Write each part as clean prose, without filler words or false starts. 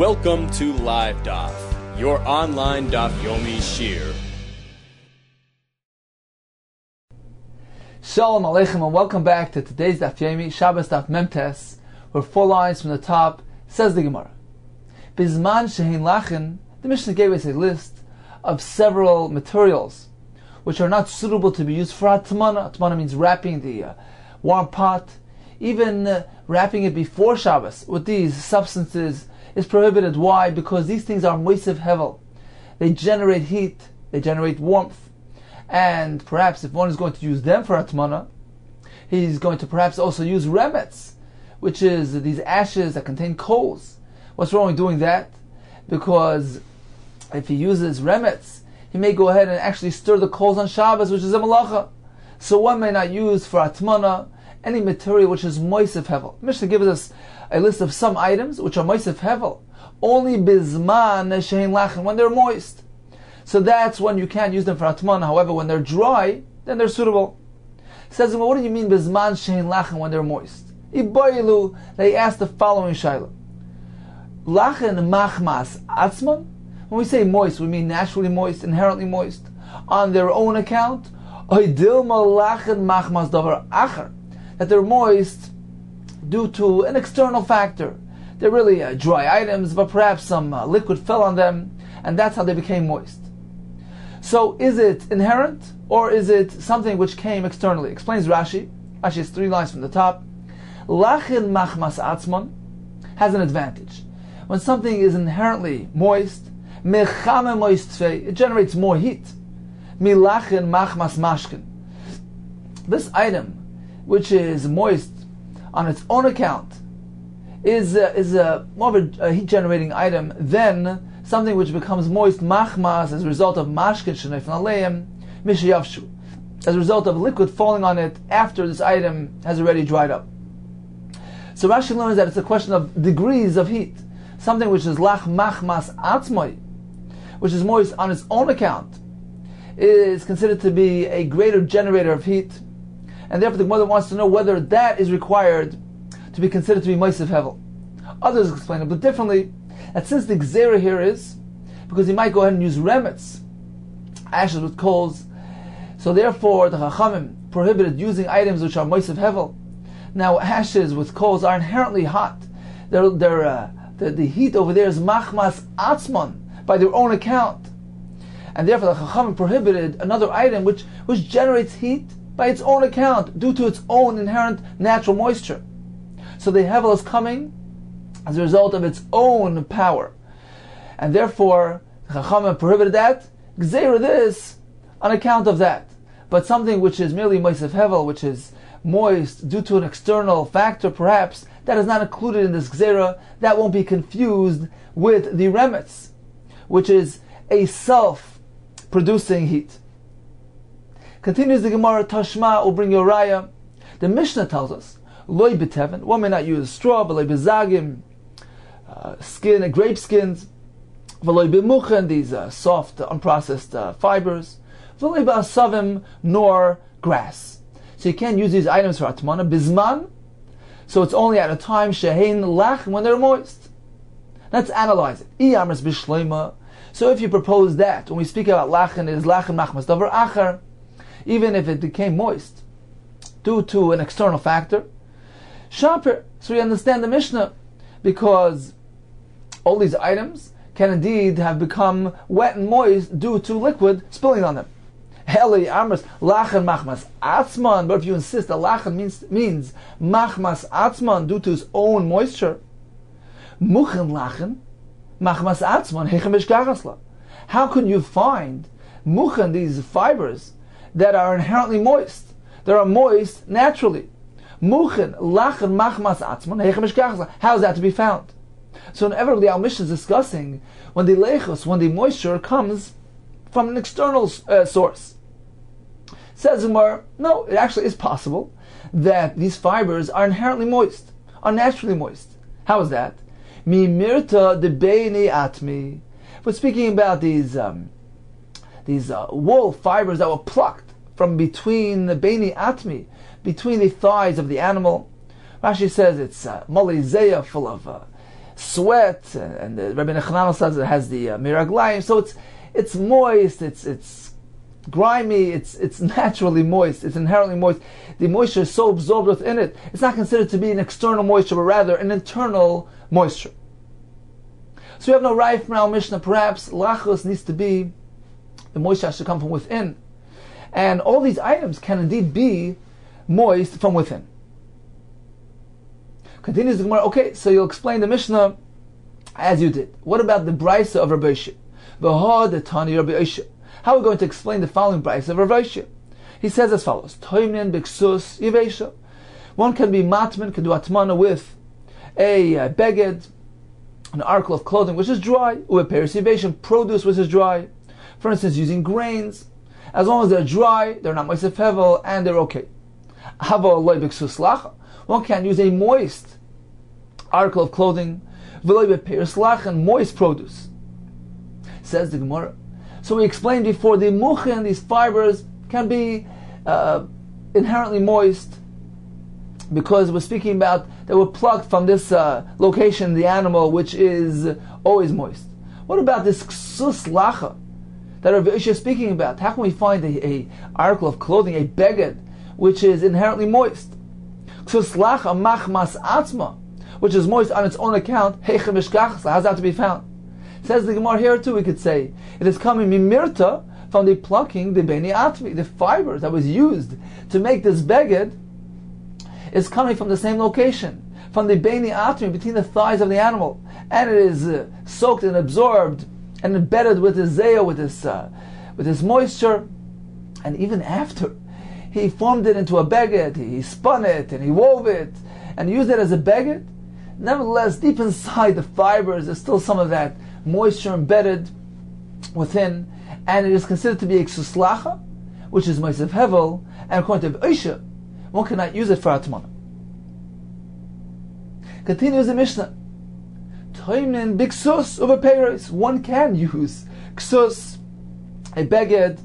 Welcome to LIVEDAF, your online Daf Yomi Shiur. Shalom Aleichem and welcome back to today's Daf Yomi, Shabbos Daf Memtes. We're 4 lines from the top. Says the Gemara, Bizman shehin lachen. The Mishnah gave us a list of several materials which are not suitable to be used for atmana. Atmana means wrapping the warm pot. Even wrapping it before Shabbos with these substances is prohibited. Why? Because these things are moisev hevel. They generate heat, they generate warmth, and perhaps if one is going to use them for atmana, he's going to perhaps also use remets, which is these ashes that contain coals. What's wrong with doing that? Because if he uses remets, he may go ahead and actually stir the coals on Shabbos, which is a malacha. So one may not use for atmana any material which is moisev hevel. Mishnah gives us a list of some items which are moisev hevel, only bizman shehin lachen, when they're moist. So that's when you can't use them for atmana. However, when they're dry, then they're suitable. Says, well, what do you mean bizman shehin lachen, when they're moist? Iboilu, they ask the following shaila: lachen machmas atzman. When we say moist, we mean naturally moist, inherently moist, on their own account. Oidilma lachen machmas davar acher, that they're moist due to an external factor. They're really dry items, but perhaps some liquid fell on them, and that's how they became moist. So is it inherent, or is it something which came externally? Explains Rashi. Rashi has 3 lines from the top. Lachin machmas atzman has an advantage. When something is inherently moist, mechame moistfei, it generates more heat. Milachin machmas mashkin. This item, which is moist on its own account, is more of a heat-generating item than something which becomes moist machmas as a result of mashkin shenefin aleim mishayavshu, as a result of liquid falling on it after this item has already dried up. So Rashi learns that it's a question of degrees of heat. Something which is lach machmas atzmoi, which is moist on its own account, is considered to be a greater generator of heat, and therefore the Gemara wants to know whether that is required to be considered to be moisev hevel. Others explain it a bit differently, that since the gzera here is because he might go ahead and use remets, ashes with coals, so therefore the Chachamim prohibited using items which are moisev hevel. Now ashes with coals are inherently hot. The heat over there is machmas atzman, by their own account, and therefore the Chachamim prohibited another item which generates heat by its own account due to its own inherent natural moisture. So the hevel is coming as a result of its own power, and therefore the Chachamim prohibited that, gzeira this, on account of that. But something which is merely moisev hevel, which is moist due to an external factor perhaps, that is not included in this gzera, that won't be confused with the remets, which is a self-producing heat. Continues the Gemara, Tashma will bring your raya. The Mishnah tells us, Loi beteven, one may not use straw, but loi bezagim, skin, grape skins, v'loi bemuchen, these soft, unprocessed fibers, v'loi be'asavim, nor grass. So you can't use these items for atmana, bizman, so it's only at a time, shehein lach, when they're moist. Let's analyze it. Iyamers b'shleima. So if you propose that, when we speak about lachen, it is lachen machmas davar acher, even if it became moist due to an external factor, shaper. So we understand the Mishnah, because all these items can indeed have become wet and moist due to liquid spilling on them. Heli amers lachen machmas atzman. But if you insist that lachen means machmas atzman due to its own moisture, muchen lachen machmas atzman hechem eshkachasla. How can you find muchen, these fibers that are inherently moist? They are moist naturally. Muchen lachen machmas atzman hechem eshkachasla. How is that to be found? So inevitably our Mishnah is discussing when the lechos, when the moisture comes from an external source. Says Umar, no, it actually is possible that these fibers are inherently moist, are naturally moist. How is that? Mi mirta de beini atmi. We're speaking about these wool fibers that were plucked from between the beini atmi, between the thighs of the animal. Rashi says it's malizeya, full of sweat, and the Rabbi Nechanel says it has the miraglayim, so it's moist, it's grimy, it's naturally moist, it's inherently moist. The moisture is so absorbed within it, it's not considered to be an external moisture, but rather an internal moisture. So we have no raya from our Mishnah. Perhaps lachos needs to be the moisture has to come from within, and all these items can indeed be moist from within. Continues the Gemara. Okay, so you'll explain the Mishnah as you did. What about the brisa of Rabbi Shia? V'ha the tani Rabbi Shia. How are we going to explain the following brisa of Rabbi Shia? He says as follows: Toimnin b'ksus yivesha. One can be matman, can do atmana with a beged, an article of clothing which is dry, or a perishivation, produce which is dry. For instance, using grains, as long as they're dry, they're not moist hevel, and they're okay. Hava loy b'ksus lacha. One can use a moist article of clothing, v'loy b'peris lacha, and moist produce. Says the Gemara. So we explained before, the muchin, these fibers, can be inherently moist, because we're speaking about they were plucked from this location, the animal, which is always moist. What about this ksus lacha that Rabbi Isha is speaking about? How can we find a article of clothing, a beged, which is inherently moist? Ksus lacha machmas atzma, which is moist on its own account. Heichem ishkachas. How's that to be found? Says the Gemara here too. We could say it is coming mimirta, from the plucking the beni atmi, the fibers that was used to make this beged is coming from the same location, from the beni atmi, between the thighs of the animal, and it is soaked and absorbed and embedded with this zeo, with this moisture, and even after he formed it into a beged, he spun it and he wove it and used it as a beged, nevertheless deep inside the fibers there's still some of that moisture embedded within, and it is considered to be a ksuslacha, which is moist of hevel, and according to Isha, one cannot use it for atmana. Continues the Mishnah. Toimnin biksus over peiros. One can use ksus, a beged,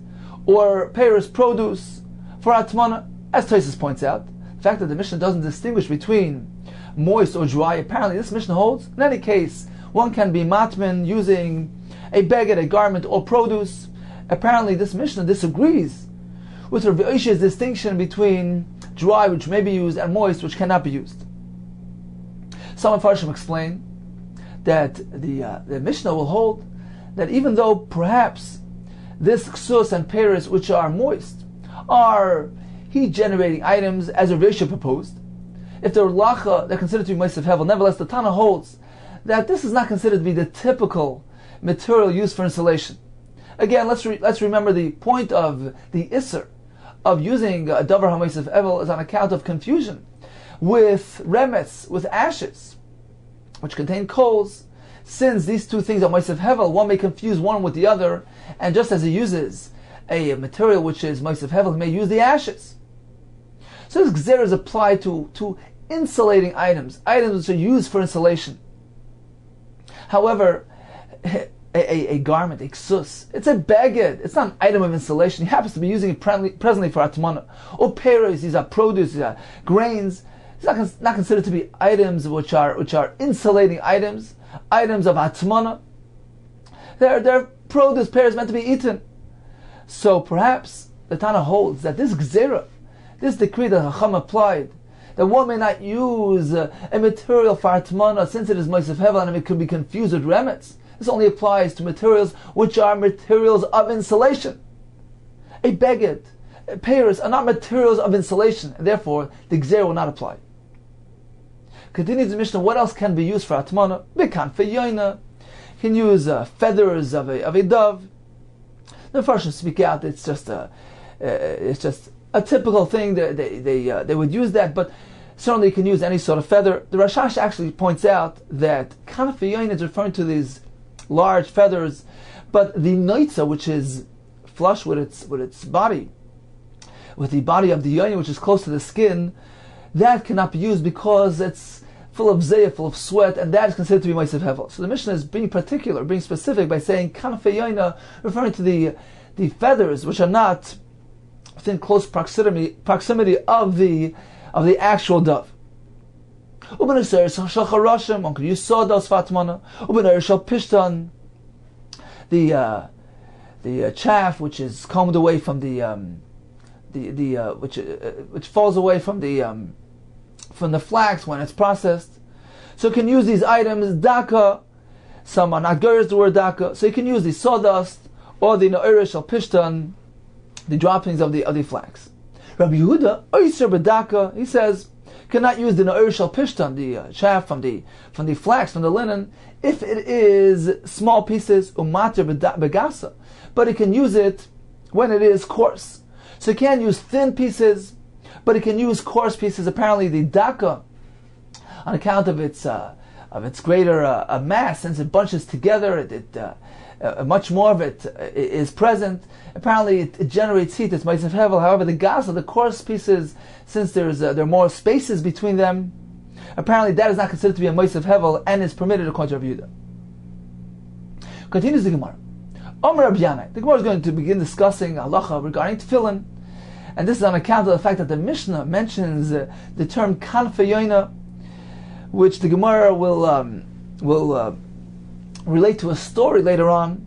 or peiros produce for atmana. As Tosfos points out, the fact that the Mishnah doesn't distinguish between moist or dry, apparently this Mishnah holds. In any case, one can be matman using a beged, a garment, or produce. Apparently this Mishnah disagrees with Rabbi Isha's distinction between dry, which may be used, and moist, which cannot be used. Some Farshim explain that the Mishnah will hold that even though perhaps this ksus and peris, which are moist, are heat-generating items, as Rabbi Isha proposed, if they're lacha, they're considered to be moist of hevel. Nevertheless, the Tana holds that this is not considered to be the typical material used for insulation. Again, let's remember the point of the Isser of using a davar hamois of evel is on account of confusion with remetz, with ashes, which contain coals. Since these two things are mois of hevel, one may confuse one with the other, and just as he uses a material which is mois of hevel, he may use the ashes. So this gzera is applied to insulating items which are used for insulation. However, a garment, a ksus, it's a beged, it's not an item of insulation. He happens to be using it presently for atmana. Or peros, these are produce, these are grains. It's not considered to be items which are insulating items of atmana. They're produce, pears meant to be eaten. So perhaps the Tana holds that this gzera, this decree that Chacham applied, that one may not use a material for atmana since it is mois of hevel and it could be confused with remetz. This only applies to materials which are materials of insulation. A beged, pears are not materials of insulation, and therefore the gzera will not apply. Continues the Mishnah. What else can be used for atmana? Bikan feyoina. You can use feathers of a dove. The Farshim speak out. It's just a typical thing. They would use that, but certainly you can use any sort of feather. The Rashash actually points out that kan feyoina is referring to these large feathers, but the noitza, which is flush with its body, with the body of the yoyin, which is close to the skin, that cannot be used because it's full of zayah, full of sweat, and that is considered to be mois of hevel. So the Mishnah is being particular, being specific by saying kanaf yoina, referring to the feathers which are not within close proximity of the actual dove. Uben Eser Shal Charashim, one could use sawdust fatmana. Uben Eser Shal Pishtan, the chaff which is combed away from which falls away from the flax when it's processed. So you can use these items. Daka, some are not goyers the word daka, so you can use the sawdust or the no'erish al pishtan, the droppings of the flax. Rabbi Yehuda, oyser b'daka, he says, cannot use the no'erish al pishtan, the chaff from the flax, from the linen, if it is small pieces, umater begasa, but he can use it when it is coarse. So he can't use thin pieces, but he can use coarse pieces. Apparently the daka, on account of its greater mass, since it bunches together, much more of it is present. Apparently, it generates heat. It's ma'aseh hevel. However, the gaza, the coarse pieces, since there are more spaces between them, apparently that is not considered to be a ma'aseh hevel and is permitted according to Rabbi Yehuda. Continues the Gemara. Omer Rabbi Yanai. The Gemara is going to begin discussing halacha regarding tefillin, and this is on account of the fact that the Mishnah mentions the term kanfeyoina, which the Gemara will relate to a story later on,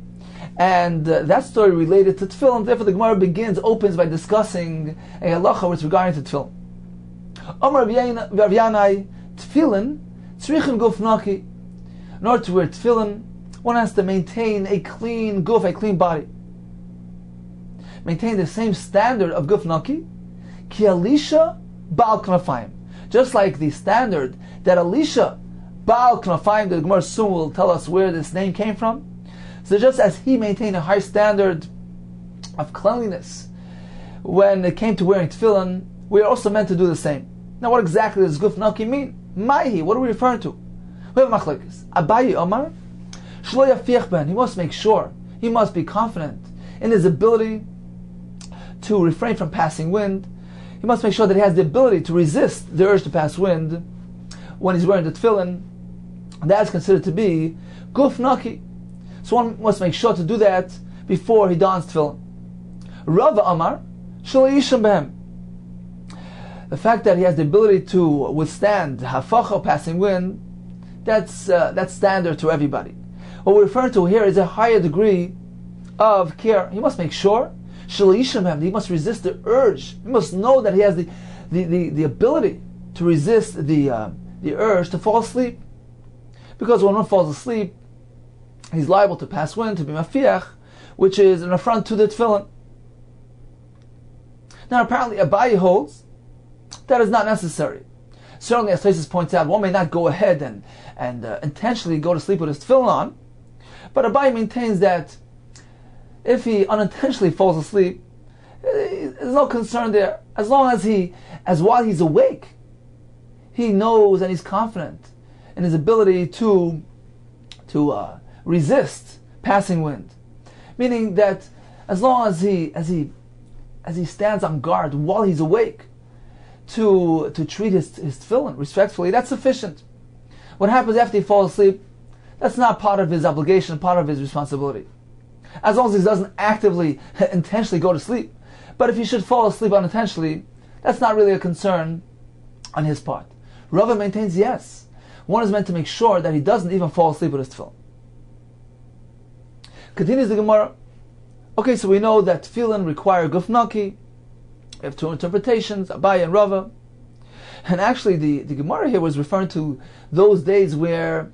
and that story related to tefillin. Therefore, the Gemara opens by discussing a halacha with regarding to tefillin. Amar Rav Yanai, tefillin tzrichen guf naki. In order to wear tefillin, one has to maintain a clean guf, a clean body. Maintain the same standard of guf naki, ki alisha ba'al knafayim. Just like the standard that Elisha, Baal Knafayim, the Gemara soon will tell us where this name came from. So just as he maintained a high standard of cleanliness when it came to wearing tefillin, we are also meant to do the same. Now what exactly does Guf Naki mean? Maihi, what are we referring to? We have machlokes. Abayi Omar, Shlo yafiach ben, he must make sure, he must be confident in his ability to refrain from passing wind. He must make sure that he has the ability to resist the urge to pass wind when he's wearing the tefillin. That is considered to be guf naki. So one must make sure to do that before he dons tefillin. Rava Amar, shelo yisham behem. The fact that he has the ability to withstand hafacha, passing wind, that's standard to everybody. What we're referring to here is a higher degree of care. He must make sure he must resist the urge. He must know that he has the ability to resist the urge to fall asleep. Because when one falls asleep, he's liable to pass wind, to be mafiach, which is an affront to the tefillin. Now apparently Abayi holds that is not necessary. Certainly, as Tosfos points out, one may not go ahead and intentionally go to sleep with his tefillin on, but Abayi maintains that if he unintentionally falls asleep, there's no concern there. As long as while he's awake, he knows and he's confident in his ability to resist passing wind. Meaning that as long as he stands on guard while he's awake to treat his tefillin respectfully, that's sufficient. What happens after he falls asleep, that's not part of his obligation, part of his responsibility. As long as he doesn't actively, intentionally go to sleep. But if he should fall asleep unintentionally, that's not really a concern on his part. Rava maintains yes. One is meant to make sure that he doesn't even fall asleep with his tefillin. Continues the Gemara. Okay, so we know that tefillin require guf naki. We have two interpretations, Abayi and Rava. And actually the Gemara here was referring to those days where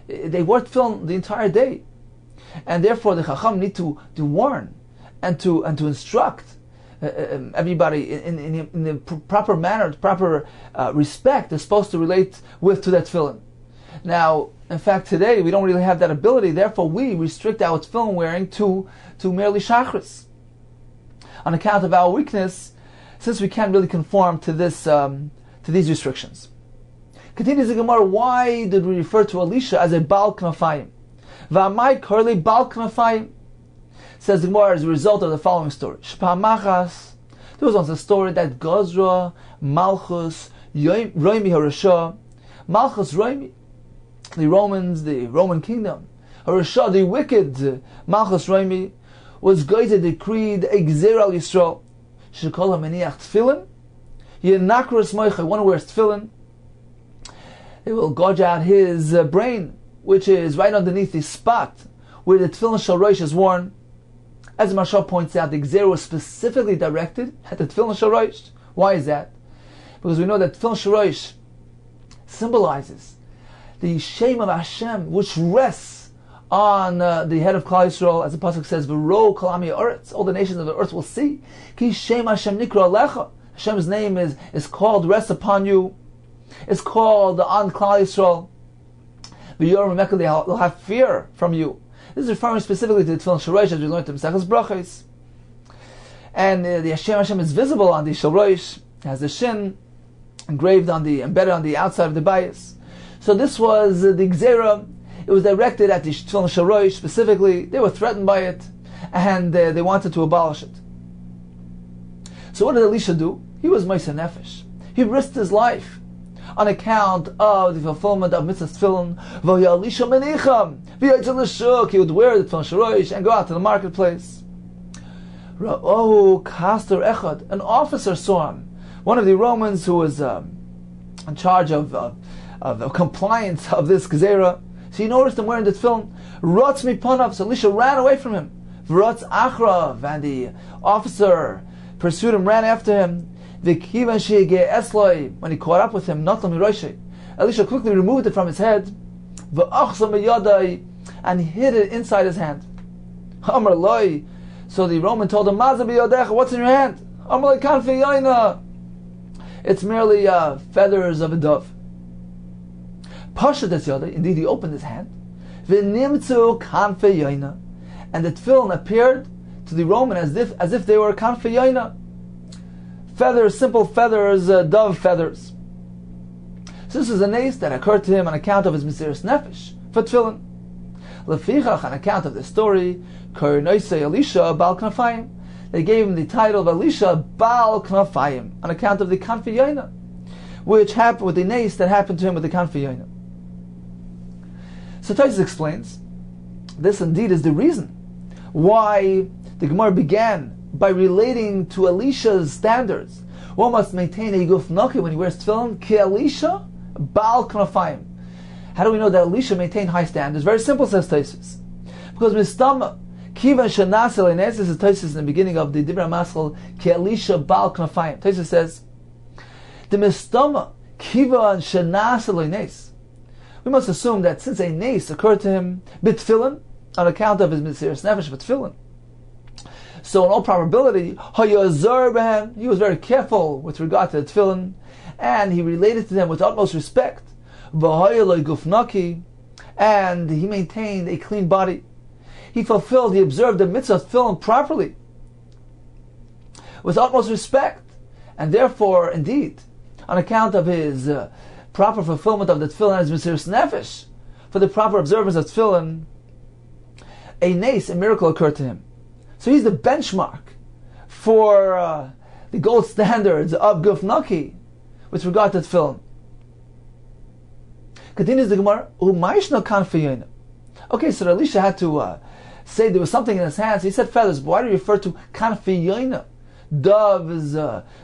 they wore tefillin the entire day. And therefore the Chacham need to warn and to instruct everybody in the proper manner, proper respect they're supposed to relate to that tefillin. Now, in fact, today we don't really have that ability. Therefore, we restrict our tefillin wearing to merely shachris on account of our weakness, since we can't really conform to this to these restrictions. Continues the Gemara. Why did we refer to Elisha as a Baal Knafayim? V'amai Kollel Baal Knafayim. Says the Gemara as a result of the following story. Shpamachas. There was once a story that Gozra Malchus Roimi Harasha, Malchus Roimi, the Romans, the Roman kingdom, Harasha, the wicked Malchus Roimi, was going to decree a Gzeir al Yisrael. Shekol HaMeniach Tefillin, Yenakros Moicha, one who wears tefillin, They will gouge out his brain, which is right underneath the spot where the tefillin shel rosh is worn. As the Mashal points out, the Gzeira was specifically directed at the tefillin shel rosh. Why is that? Because we know that tefillin shel rosh symbolizes the Shem of Hashem, which rests on the head of Klal Yisrael, as the pasuk says, "V'ro kol ami ha'aretz," all the nations of the earth will see. Ki Shem Hashem nikra alecha. Hashem's name is called, rests upon you. It's called on Klal Yisrael. V'yor Mekah, they'll have fear from you. This is referring specifically to the tefillin shel rosh, as we learned in Maseches Brachos. And the Hashem is visible on the shel rosh. It has the shin embedded on the outside of the bias. So this was the Gzeira. It was directed at the tefillin shel rosh specifically. They were threatened by it, and they wanted to abolish it. So what did Elisha do? He was Moshe Nefesh. He risked his life on account of the fulfillment of mitzvah tefillin. Elisha menicham v'yotze l'shuk. He would wear the tefillin shel rosh and go out to the marketplace. Ra'ohu kaster echad. An officer saw him. One of the Romans who was in charge of compliance of this Gzeira. So he noticed him wearing the tefillin. Rotz mipanav. So Elisha ran away from him. V'rotz achrav. And the officer pursued him, ran after him. V'kivan she'egeh esloi. When he caught up with him, notlam miroshei. Elisha quickly removed it from his head. V'achsa miyadai. And hid it inside his hand. Amar loi. So the Roman told him, Maza biyodecha, what's in your hand? Amar loi kanfi yaina. It's merely feathers of a dove. Pasha des yodai. Indeed, he opened his hand. V'nimtzu kanfi yaina. And the tefillin appeared to the Roman as if they were kanfi yaina. Feathers, simple feathers, dove feathers. So this is a nace that occurred to him on account of his Mesiras Nefesh for tefillin. Lefichach, on account of the story, Kornoisei Elisha Bal Knafayim. They gave him the title of Elisha Bal Knafayim on account of the Kanfi Yaina, which happened with the nace that happened to him with the Kanfi Yaina. So Tosfos explains, this indeed is the reason why the Gemara began by relating to Elisha's standards. One must maintain a guf naki when he wears tefillin. Ki Elisha Bal Knafayim. How do we know that Elisha maintained high standards? Very simple, says Tosfos. Because Mistama Kivan Shanasel Ines, this is Tosfos in the beginning of the Dibra Maschal, Ki Elisha Bal Knafayim. Tosfos says, the Mistama Kivan Shanasel Ines. We must assume that since a nace occurred to him bitfillin, on account of his Mesiras Nefesh bitfillin, so in all probability, he was very careful with regard to the tefillin, and he related to them with utmost respect. And he maintained a clean body. He observed the mitzvah of tefillin properly, with utmost respect, and therefore, indeed, on account of his proper fulfillment of the tefillin as Mesiras Nefesh, for the proper observance of tefillin, a miracle occurred to him. So he's the benchmark for the gold standards of Guf Naki with regard to tefillin. Continues the Gemara, okay, so Elisha had to say there was something in his hands. He said feathers, but why do you refer to kanfi yoina? Doves,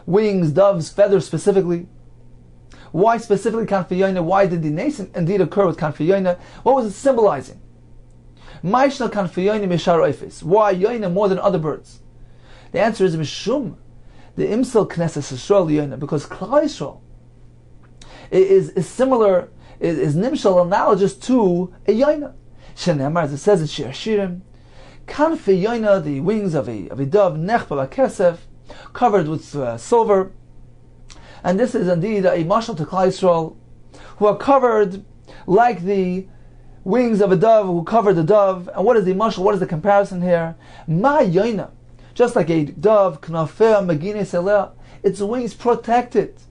wings, doves, feathers specifically. Why specifically kanfi yoina? Why did the nation indeed occur with kanfi yoina? What was it symbolizing? Why yoina more than other birds? The answer is mishum, the imsel knesses Yisrael yoina, because Klal Yisrael is similar, is nimshal, analogous to a yoina. Shenemar, as it says in Shiur Shirim, kanfi yoina, the wings of a dove, nechba b'kesef, covered with silver. And this is indeed a mashal to Klal Yisrael, who are covered like the wings of a dove, who covered the dove. And what is the mashal? What is the comparison here? Ma yoina, just like a dove, knafeh magine seleh, its wings protect it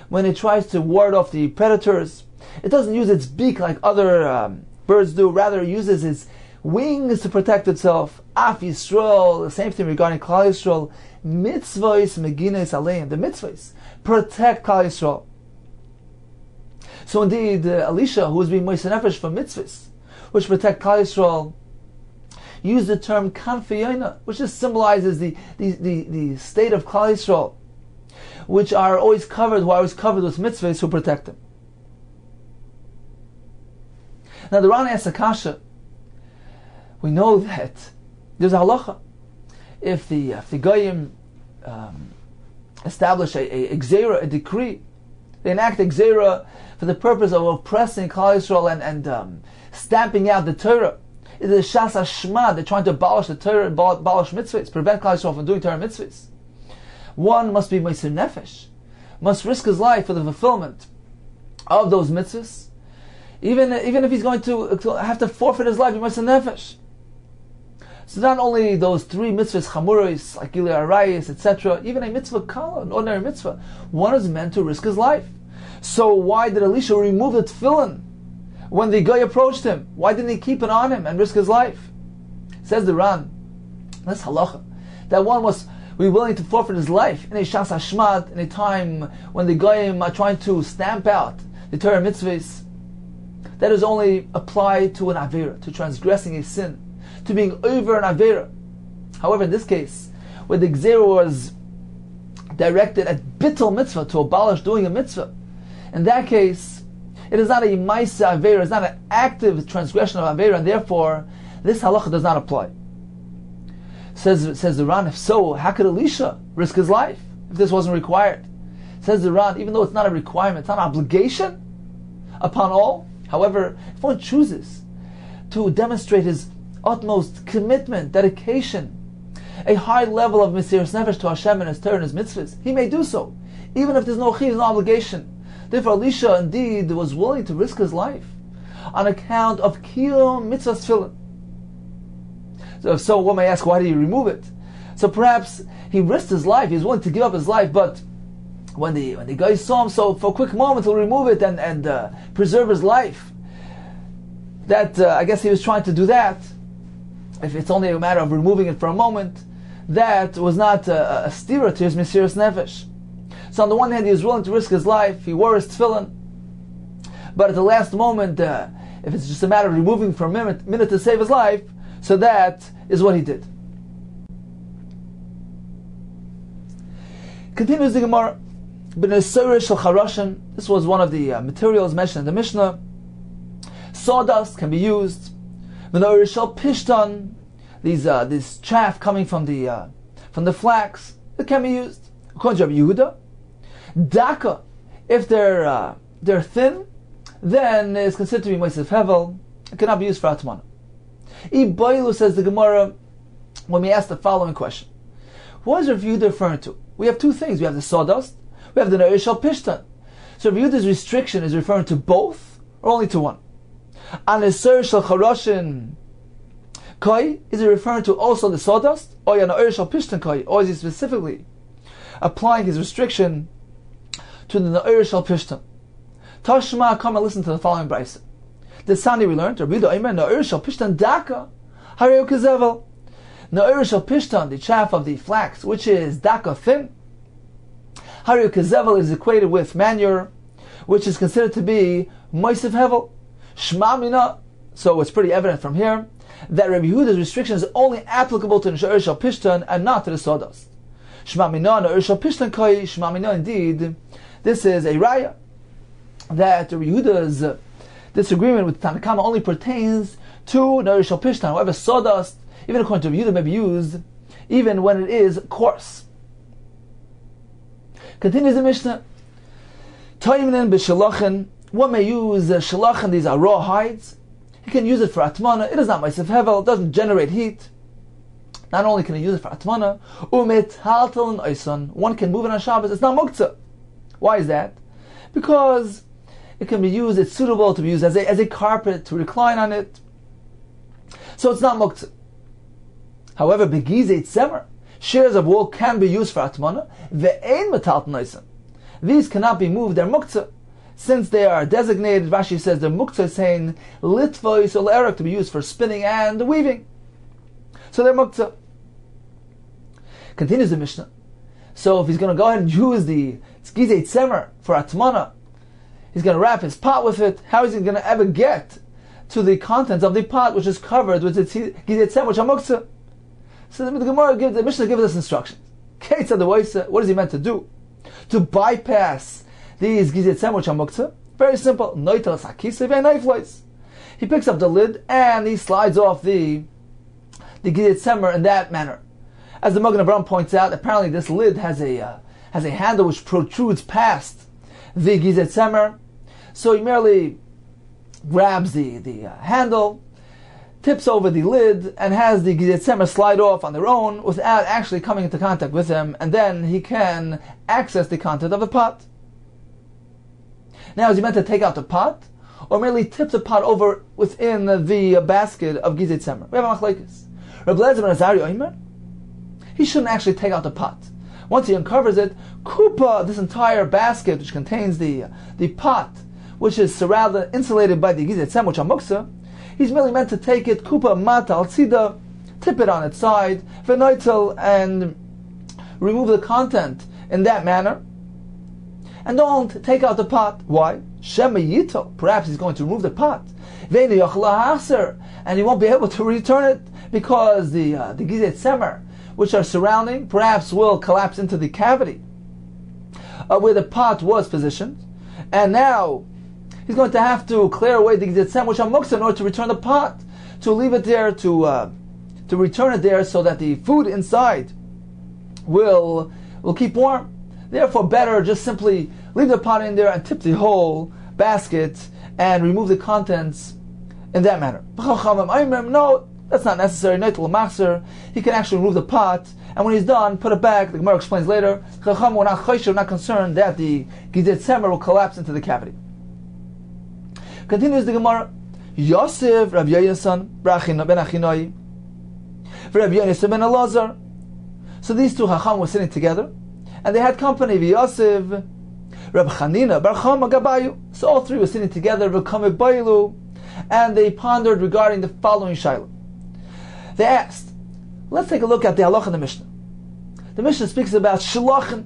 when it tries to ward off the predators. It doesn't use its beak like other birds do. Rather, it uses its wings to protect itself. Af Yisrael, the same thing regarding Klal Yisrael. Mitzvahs megines aleim. The mitzvahs protect Klal Yisrael. So indeed, Elisha, who was being Moshe Nefesh for mitzvahs, which protect Klal Yisrael, used the term kanfi yoina, which just symbolizes the state of Klal Yisrael, which are always covered, who are always covered with mitzvahs who protect them. Now the Ran asks a kasha. We know that there's a halacha. If the goyim establish a gzeira, a decree, they enact a gzeira for the purpose of oppressing Klal Yisrael and stamping out the Torah. It is a shas hashma. They're trying to abolish the Torah, abolish mitzvahs, prevent Klal Yisrael from doing Torah mitzvahs. One must be Meiser Nefesh, must risk his life for the fulfillment of those mitzvahs, even if he's going to have to forfeit his life, he Meiser Nefesh. So not only those 3 mitzvahs, chamuros, like Gilui Arayis, etc., even a mitzvah kala, an ordinary mitzvah, one is meant to risk his life. So why did Elisha remove the tefillin when the guy approached him? Why didn't he keep it on him and risk his life? Says the Ran, that's halacha, that one must be willing to forfeit his life in a shas hashmad, in a time when the goyim are trying to stamp out the Torah mitzvahs. That is only applied to an avera, to transgressing a sin, to being over an avera. However, in this case, where the gzera was directed at bittul mitzvah, to abolish doing a mitzvah, in that case, it is not a ma'isa avera, it's not an active transgression of avera, and therefore, this halacha does not apply. Says the Ran, if so, how could Elisha risk his life if this wasn't required? Says the Ran, even though it's not a requirement, it's not an obligation upon all. However, if one chooses to demonstrate his utmost commitment, dedication, a high level of Mesiras Nefesh to Hashem and His Torah and His mitzvahs, he may do so, even if there's no chiyuv, no obligation. Therefore, Elisha indeed was willing to risk his life on account of kiyum mitzvah tefillin. So one may ask, why did he remove it? So perhaps he risked his life, he was willing to give up his life, but when the guy saw him, so for a quick moment he'll remove it and preserve his life. That I guess he was trying to do that. If it's only a matter of removing it for a moment, that was not a stira to his Mesiras Nefesh. So on the one hand, he was willing to risk his life, he wore his tefillin, but at the last moment, if it's just a matter of removing for a minute to save his life, so that is what he did. Continues the Gemara. This was one of the materials mentioned in the Mishnah. Sawdust can be used. Pishtan, this chaff coming from the flax, it can be used. According to Rabbi Yehuda, daka, if they're thin, then it's considered to be moisef hevel. It cannot be used for atmana. Ibailu, says the Gemara, when we ask the following question, what is Rabbi Yehuda referring to? We have 2 things. We have the sawdust, we have the Na'ir Pishtan. So Rabbi Yehuda's restriction is referring to both, or only to one? And the Na'ir Shel Charoshin Koi, is it referring to also the sawdust? Or Na'ir Shel Pishtan Koi? Or is he specifically applying his restriction to the Na'ir Shel Pishtan? Tashma, come and listen to the following brayso. The Sani we learned, Rabbi Yehuda Omer, Na'ir Shel Pishtan Daka, Hareu Kezevel. Na'ir Shel Pishtan, the chaff of the flax, which is Daka thin. Hareu Kezevel is equated with manure, which is considered to be Moisef Hevel. Shma Mina, so it's pretty evident from here that Rabbi Yehuda's restriction is only applicable to the Na'ir Shel Pishtan and not to the sawdust. Shma Mina, Na'ir Shel Pishtan Koi, Shma Mina, indeed, this is a raya that Rabbi Yehuda's disagreement with Tanakama only pertains to Na'ir Shel Pishtan. However, sawdust, even according to Rabbi Yehuda, may be used even when it is coarse. Continues the Mishnah. Taimnin b'shalachin. One may use shalachin, these are raw hides. He can use it for atmana. It is not ma'aseh hevel, it doesn't generate heat. Not only can he use it for atmana, umit haltal and oison. One can move it on Shabbos. It's not muktzah. Why is that? Because it can be used, it's suitable to be used as a carpet, to recline on it. So it's not muktzah. However, begizei tzemer, shears of wool can be used for atmana. Ve'ein metaltal oison. These cannot be moved, they're muktzah. Since they are designated, Rashi says the muktzah saying litvois or erik, to be used for spinning and weaving. So they're muktzah. Continues the Mishnah. So if he's going to go ahead and use the gizei tzemer for atmana, he's going to wrap his pot with it. How is he going to ever get to the contents of the pot, which is covered with the gizei tzemer, which are muktzah? So the Mishnah gives us instructions. What is he meant to do? To bypass these gizei tzemer, which are muktzah? Very simple. he picks up the lid and he slides off the Gizeh Tzemer in that manner. As the Magen Avraham points out, apparently this lid has a handle which protrudes past the Gizeh Tzemer. So he merely grabs the handle, tips over the lid, and has the Gizeh Tzemer slide off on their own without actually coming into contact with him, and then he can access the content of the pot. Now, is he meant to take out the pot, or merely tip the pot over within the basket of Gizeh Tzemer? We have a machlekes. Rabbi Eliezer ben Azariah Omer, he shouldn't actually take out the pot. Once he uncovers it, kupa, this entire basket which contains the pot, which is surrounded, insulated by the Gizeh Tzemer, which are muksa, he's merely meant to take it, kupa mata al tzida, tip it on its side, v'noitel, and remove the content in that manner. And don't take out the pot. Why? Shema yito. Perhaps he's going to remove the pot. Ve'enu yochla haser, and he won't be able to return it because the Gizeh Tzemer, which are surrounding, perhaps will collapse into the cavity where the pot was positioned, and now he's going to have to clear away the Gizeh Tzemer, which are muksa, in order to return the pot, to leave it there, to return it there, so that the food inside will keep warm. Therefore, better just simply leave the pot in there and tip the whole basket and remove the contents in that manner. No, that's not necessary. He can actually remove the pot, and when he's done, put it back. The Gemara explains later, we're not concerned that the Gizeh Tzemer will collapse into the cavity. Continues the Gemara, Yosef, Rabbi Yonasan, ben Achinoi, Rabbi Yonasan ben Elazar. So these two Chacham were sitting together, and they had company, Yosef, Rabbi Chanina, Bar Chama Gabayu. So all three were sitting together, and they pondered regarding the following shayla. They asked, let's take a look at the halach in the Mishnah. The Mishnah speaks about shalachin,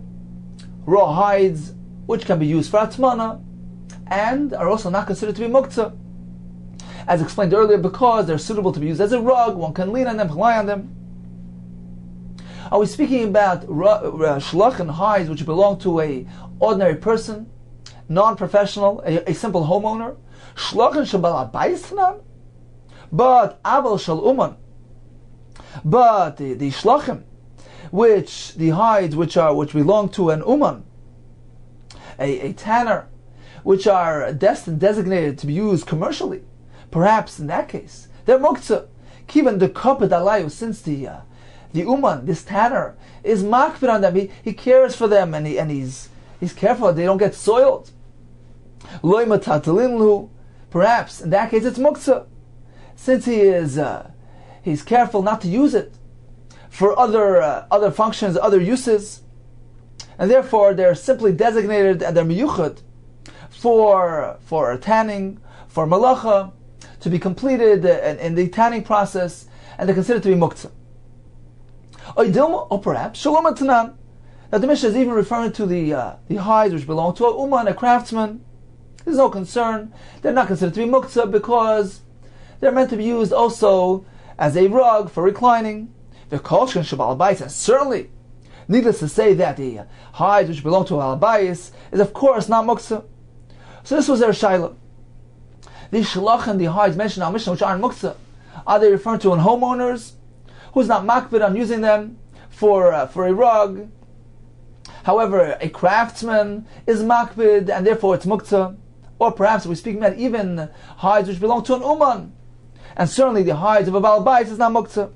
raw hides, which can be used for atmana, and are also not considered to be muktzah. As explained earlier, because they're suitable to be used as a rug, one can lean on them, lie on them. Are we speaking about shalachin hides which belong to a ordinary person, non-professional, a simple homeowner? Shalachin shabal abayis, but aval shal uman. But the shlachim, the hides which belong to an uman, a tanner, which are designated to be used commercially, perhaps in that case they're muktzah. Kivan the kapad alayu, since the uman, this tanner, is makbid on them. He cares for them, and he's careful they don't get soiled. Loy matatalinlu, perhaps in that case it's muktzah, since he's careful not to use it for other functions, other uses, and therefore they're simply designated and they're miyuchad for tanning, for malacha, to be completed in the tanning process, and they're considered to be muktzah. Or perhaps shalom atanan, that the Mishnah is even referring to the hides which belong to a uman, a craftsman. There's no concern; they're not considered to be muktzah because they're meant to be used also as a rug for reclining. And certainly, needless to say, that the hides which belong to al bayis is of course not muktzah. So this was their shayla. These shalachin, the hides mentioned in our Mishnah, which aren't muktzah, are they referring to homeowners who's not makbid on using them for a rug? However, a craftsman is makbid and therefore it's muktzah. Or perhaps we're speaking about even hides which belong to an uman, and certainly the hides of a Baal Bayis is not muktzah.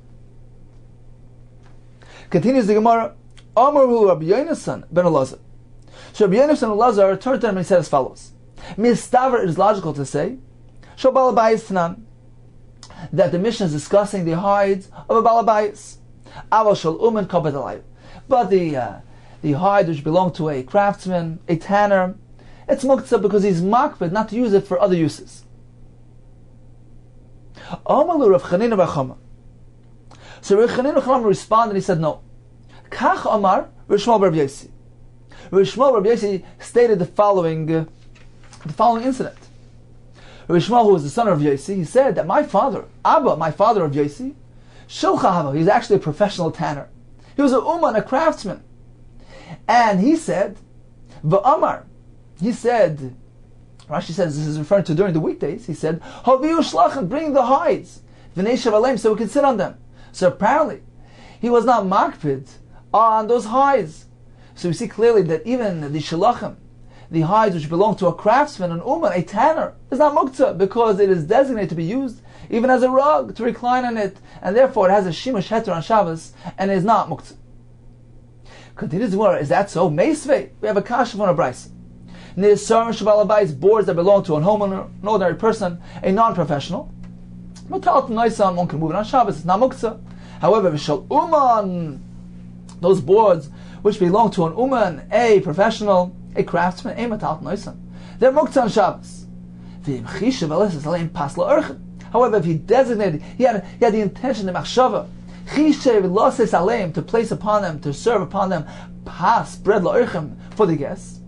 Continues the Gemara, Amaru Rabbi Yonasan ben Elazar. So Rabbi Yonasan ben Elazar turned to him and he said as follows: Mistaver, it is logical to say, Shal Baal Bayis Tanan, that the Mishnah is discussing the hides of a Baal Bayis. Aval Shal Uman Kabed Alayv. But the hide which belonged to a craftsman, a tanner, it's muktzah because he's makbid not to use it for other uses. Amalu Rav Chanina bar Chama. So Rav Chanina bar Chama responded and he said, no. Kach Amar Rav Shmuel bar Yosi. Rav Shmuel bar Yosi stated the following incident. Rav Shmuel, who was the son of Yosi, he said that my father of Yosi, Shilcha Hava, he's actually a professional tanner. He was a uman, a craftsman. And he said, V'amar, he said, Rashi says this is referring to during the weekdays. He said, Haviu shlachem, bring the hides, v'neishav aleim, so we can sit on them. So apparently, he was not makpid on those hides. So we see clearly that even the shalachim, the hides which belong to a craftsman, an uman, a tanner, is not muktzah, because it is designated to be used even as a rug, to recline on it, and therefore it has a shimush heter on Shabbos, and is not muktzah. Continues the word, is that so? Meisvei, we have a kasha from a brayse. Nisar shabalabais, boards that belong to an homeowner, an ordinary person, a non-professional. Matalat noisan, one can move it on Shabbos, it's not muktzah. However, v'shal uman, those boards which belong to an uman, a professional, a craftsman, a matalat noisan, they're muktzah on Shabbos. However, if he designated, he had the intention, the machshava, to place upon them, to serve upon them, pas, bread la'orchim, for the guests.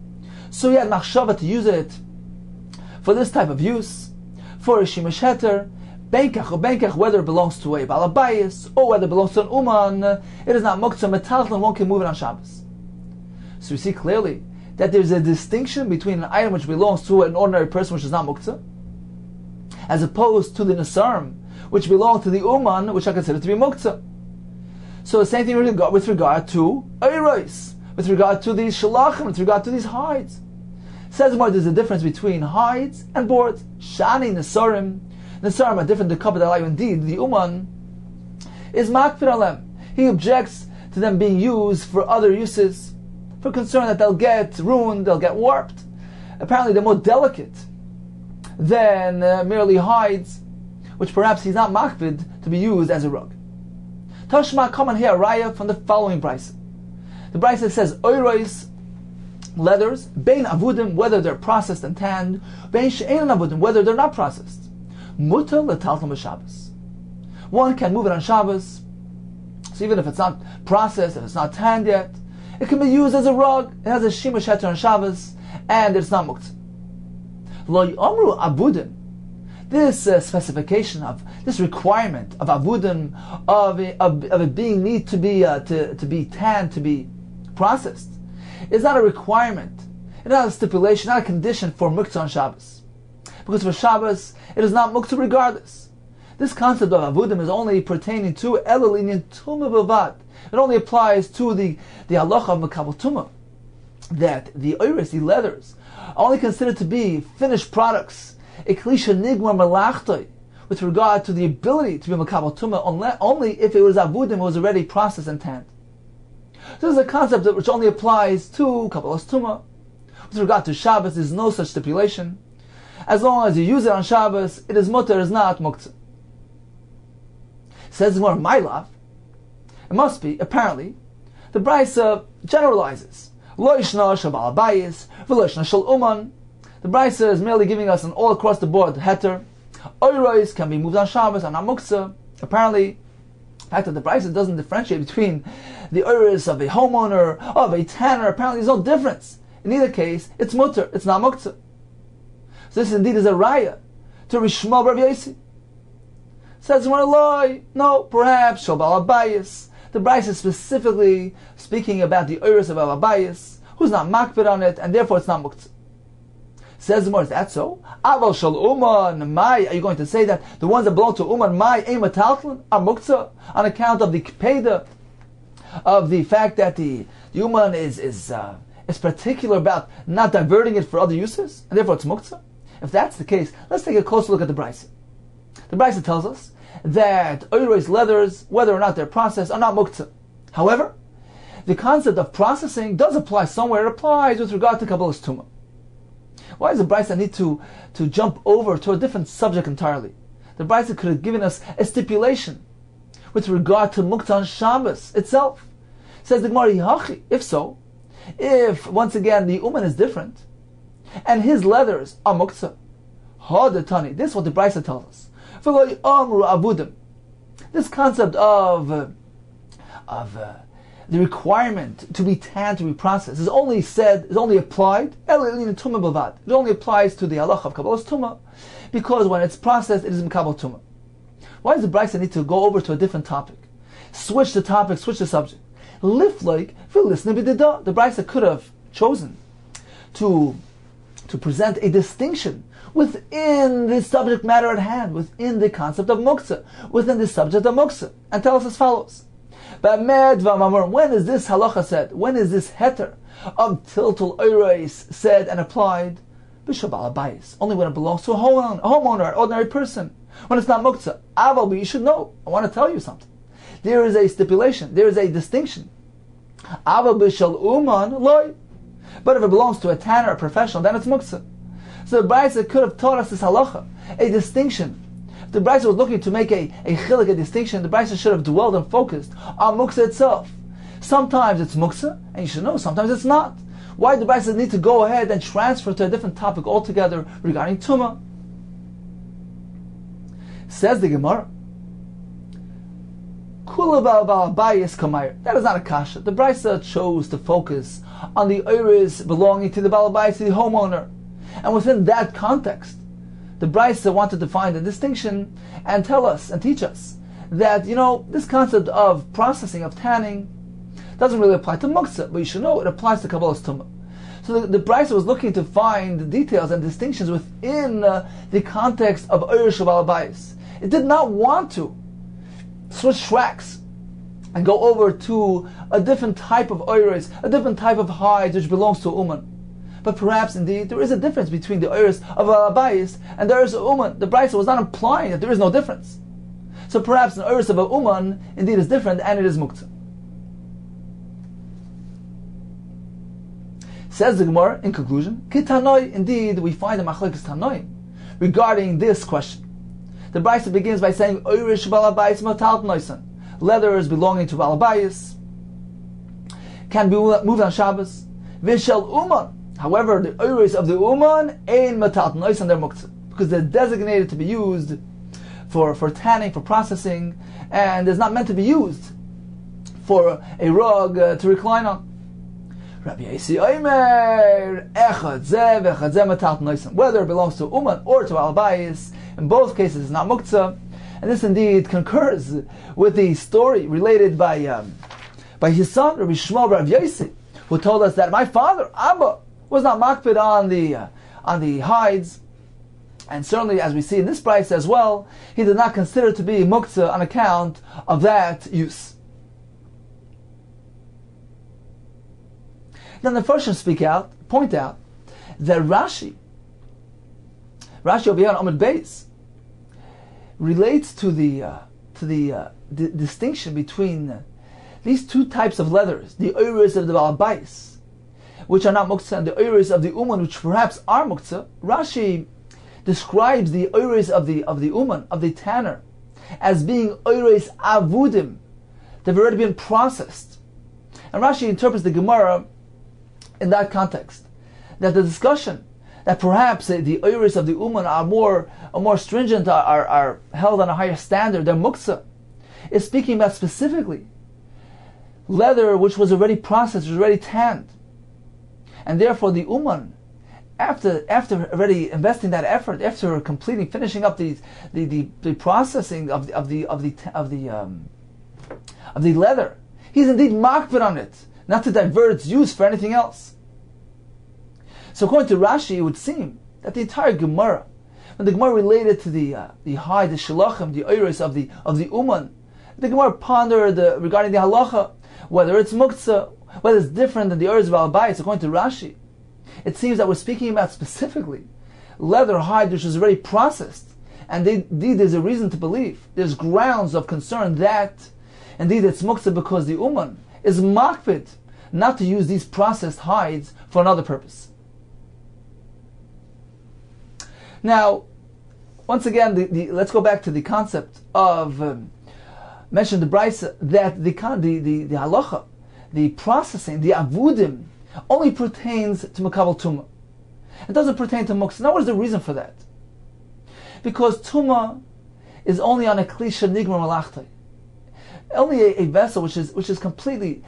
So he had machshava to use it for this type of use, for a shimush heter, benkach, whether it belongs to a balabayis, or whether it belongs to an uman, it is not muktzah, metalton, one can move it on Shabbos. So we see clearly that there's a distinction between an item which belongs to an ordinary person, which is not muktzah, as opposed to the Nasarim, which belong to the Uman, which I consider to be Muktzah. So the same thing with regard to Eiros, with regard to these Shalachim, with regard to these hides. Says more, there's a difference between hides and boards. Shani Nasarim. Nasarim are different to Kabbalah Alay. Indeed, the Uman is Makfir Alem. He objects to them being used for other uses, for concern that they'll get ruined, they'll get warped. Apparently they're more delicate than merely hides, which perhaps he's not makbid to be used as a rug. Tashma, come and hear a raya from the following brayse. The brayse says, Oirois, leathers, bein avudim, whether they're processed and tanned, bein she'ein avudim, whether they're not processed. Mutar letaltam b'Shabbos. One can move it on Shabbos, so even if it's not processed, if it's not tanned yet, it can be used as a rug, it has a shimush heter on Shabbos, and it's not muktzah. Lo yomru abudim. This specification of this requirement of abudim, of it being need to be tanned, to be processed, is not a requirement. It's not a stipulation, not a condition for muktzah on Shabbos. Because for Shabbos, it is not muktzah regardless. This concept of abudim is only pertaining to elulinian tumah b'vad. It only applies to the halacha of mekabel tumah, that the oiris, the leathers, are only considered to be finished products, a klisha nigmar malachtoi, with regard to the ability to be mekabel tumah, only if it was abudim, it was already processed and tanned. So this is a concept which only applies to kabbalas tumah. With regard to Shabbos, there is no such stipulation. As long as you use it on Shabbos, it is mutter, it is not muktzah. Says more my love. It must be, apparently, the Brisa generalizes. Lo yishna shabal bayis, v'lo yishna shal uman. The Brisa is merely giving us an all across the board heter. Oiros can be moved on Shabbos and on muktzah. Apparently, the fact that the Brisa doesn't differentiate between the oiros of a homeowner, of a tanner, apparently there's no difference. In either case, it's mutter, it's not muktzah. So this indeed is a raya to Rishma Rabbi Yossi. Says no, perhaps Shabal Abayis. The Brisa is specifically speaking about the oiros of Al Abayis, who's not makbid on it, and therefore it's not muktzah. Says the more, is that so? Aval shal uman mai. Are you going to say that the ones that belong to uman mai emataltlin are muktzah on account of the kpeda, of the fact that the uman is particular about not diverting it for other uses, and therefore it's muktzah? If that's the case, let's take a closer look at the Brisa. The Brisa tells us that oiros leathers, whether or not they're processed, are not muktzah. However, the concept of processing does apply somewhere. It applies with regard to kabbalas tumah. Why does the Brisa need to jump over to a different subject entirely? The Brisa could have given us a stipulation with regard to muktzah on Shabbos itself. Says the Gemara, if so, if once again the uman is different, and his leathers are muktzah, this is what the Brisa tells us. This concept of the requirement to be tanned, to be processed, is only applied, it only applies to the halacha of kabbalas tumah, because when it's processed, it is mekabel tumah. Why does the Brisa need to go over to a different topic? Switch the topic, switch the subject. The Brisa could have chosen to to present a distinction within the subject matter at hand, within the concept of muktzah, within the subject of muktzah, and tell us as follows. When is this halacha said? When is this heter of tiltul oiros said and applied? Only when it belongs to a homeowner, an ordinary person. When it's not muktzah. Aval, but you should know. I want to tell you something. There is a stipulation. There is a distinction. Aval b'shal uman loy. But if it belongs to a tanner, a professional, then it's muktzah. So the Brisa could have taught us this halacha, a distinction. If the Brisa was looking to make a chilik, a distinction, the Brisa should have dwelled and focused on muktzah itself. Sometimes it's muktzah, and you should know, sometimes it's not. Why do the Brisa need to go ahead and transfer to a different topic altogether regarding tumah? Says the Gemara, that is not a kasha. The Brisa chose to focus on the oiros belonging to the Baal Bayis, to the homeowner. And within that context, the Brisa wanted to find a distinction and tell us and teach us that, this concept of processing, of tanning, doesn't really apply to muktzah, but you should know it applies to Kabbalah's tumah. So the Brisa was looking to find details and distinctions within the context of oiros Baal Bayis. It did not want to switch tracks and go over to a different type of oiros, a different type of hide which belongs to a uman. But perhaps indeed there is a difference between the oiros of a bayis and the oiros of uman. The Brisa was not implying that there is no difference. So perhaps the oiros of a uman indeed is different and it is muktzah. Says the Gemara in conclusion, Kitanoi, indeed we find a machlekes Tanoi regarding this question. The Brisa begins by saying oirish Baal Bayis matalt noisan. Leathers belonging to Baal Bayis can be moved on Shabbos. Vishal uman. However, the oiros of the uman ein matalt noisan, they're muktzah, because they're designated to be used for tanning, for processing, and is not meant to be used for a rug to recline on. Rabbi Omer, echad zeh vechad zeh matalt noisan. Whether it belongs to uman or to Baal Bayis, in both cases it's not muktzah. And this indeed concurs with the story related by his son, Rabbi Shmuel Rav Yossi, who told us that my father, Abba, was not makpid on the hides, and certainly, as we see in this Brisa as well, he did not consider to be muktzah on account of that use. Then the Farshim point out that Rashi over here on Amud Beis relates to the distinction between these two types of leathers, the oiros of the Baal Bayis, which are not muktzah, and the oiros of the uman, which perhaps are muktzah. Rashi describes the oiros of the uman, of the tanner, as being oiros avudim. They've already been processed. And Rashi interprets the Gemara in that context, that the discussion that perhaps the oiros of the uman are more stringent, are held on a higher standard, they're muktzah, is speaking about specifically leather which was already processed, was already tanned. And therefore the uman, after already investing that effort, after finishing up the processing of the leather, he's indeed makpid on it, not to divert its use for anything else. So according to Rashi, it would seem that the entire Gemara, when the Gemara related to the hide, the shilachim, the oiros of the uman, the Gemara pondered regarding the halacha, whether it's muktzah, whether it's different than the oiros of Baal Bayis. According to Rashi, it seems that we're speaking about specifically leather hide which is already processed, and indeed there's a reason to believe, there's grounds of concern that indeed it's muktzah because the uman is makpid not to use these processed hides for another purpose. Now, once again, let's go back to the concept of mentioned the Brisa that the halacha, the processing, the avudim, only pertains to makabel tumah. It doesn't pertain to muktzah. Now, what is the reason for that? Because tumah is only on a kli shenigmar malachtai. Only a vessel which is completely